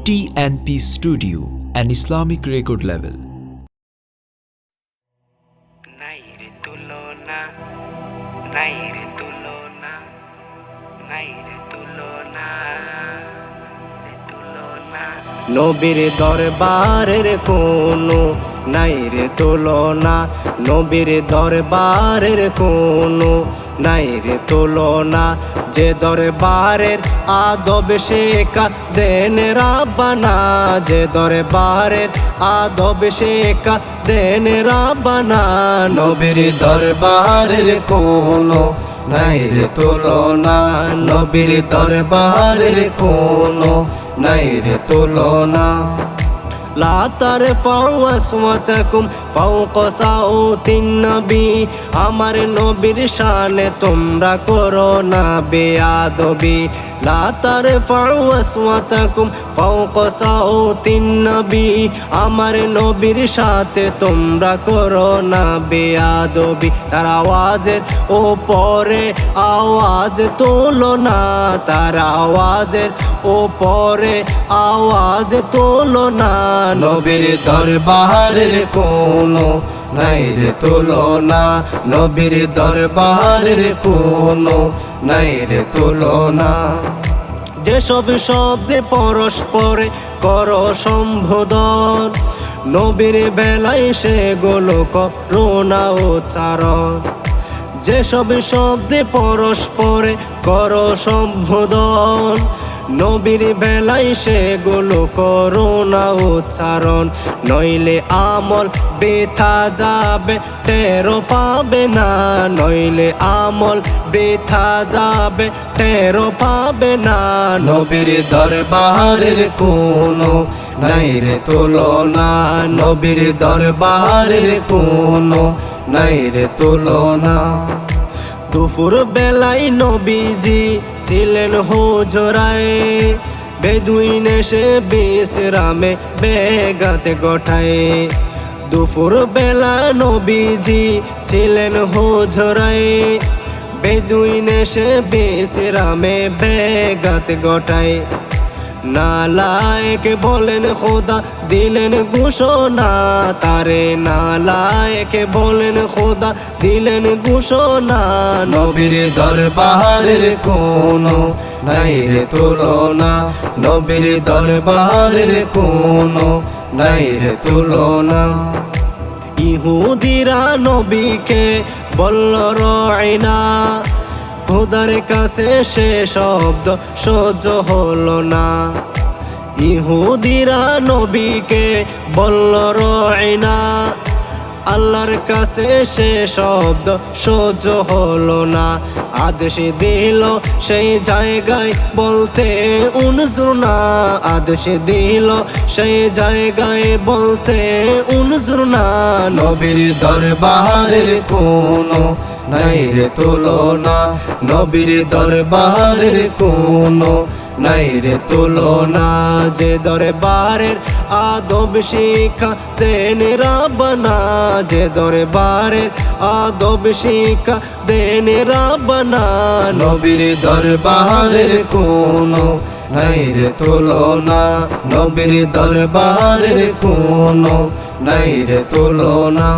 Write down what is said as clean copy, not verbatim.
TNP Studio, an Islamic record label. নাইরে তুলনা নাইরে তুলনা নাইরে তুলনা নাইরে তুলনা নবীর দরবারের কোনো নাইরে তুলনা নবীর দরবারের কোনো নাইরে তুলনা যে দরবারের আদব শেখা দেন রাব্বানা যে দরবারের আদব শেখা দেন রাব্বানা নবীর দরবারের কোনো নাইরে তুলনা নবীর দরবারের কোনো নাইরে তুলনা لا ترفعوا أصواتكم فوق صوت النبي আমার নবীর শানে তোমরা করো না বেয়াদবি লা তারফাউ আসওয়াতাকুম ফাওকা সাউতিন নবী আমার নবীর সাথে তোমরা করো না বেয়াদবি তার আওয়াজের ওপরে আওয়াজ তোলো না তার আওয়াজের ওপরে আওয়াজ তোলো না নবীর দরবারের কোনো নাইরে তুলনা নবীর দরবারের কোনো নাইরে তুলনা যেসব শব্দে পরস্পরে করো সম্বোধন নবীর বেলায় সেগুলো করো না উচ্চারণ যেসব শব্দে পরস্পরে করো সম্বোধন নবীর বেলায় সেগুলো করো না উচ্চারণ নইলে আমল বৃথা যাবে টেরো পাবে না নইলে আমল বৃথা যাবে টেরো পাবে না নবীর দরবারের কোনো নাইরে তুলনা নবীর দরবারের কোনো নাইরে তুলনা দুপুর বেলায় নবীজি ছিলেন হুজরায় বেদুইন এসে বিশ্রামে বেগাতে গোঠায় দুপুর বেলা নবীজি ছিলেন হুজরায় বেদুইন এসে বিশ্রামে বেগাতে গোঠায় নালায়েক বলেন খোদা দিলেন ঘোষণা তারে নালায়েক বলেন খোদা দিলেন ঘোষণা নবীর দরবারের কোনো নাইরে তুলনা নবীর দরবারের কোনো নাইরে তুলনা ইহুদিরা নবীকে বলল রয়না খোদার কাছে সে শব্দ সহ্য হলো না ইহুদিরা নবীকে বলল রয়না আল্লাহর কাছে সে শব্দ সহ্য হলো না আদেশ দিল সেই জায়গায় বলতে উনজুরনা আদেশ দিল সেই জায়গায় বলতে উনজুরনা নবীর দরবারের কোনো নাইরে তুলনা নবীর দরবারের কোনো নাইরে তুলনা যে দরবারের আদব শিক্ষা দেন রাব্বানা যে দরবারের আদব শিক্ষা দেন রাব্বানা নবীর দরবারের কোনো নাইরে তুলনা নবীর দরবারের কোনো নাইরে তুলনা।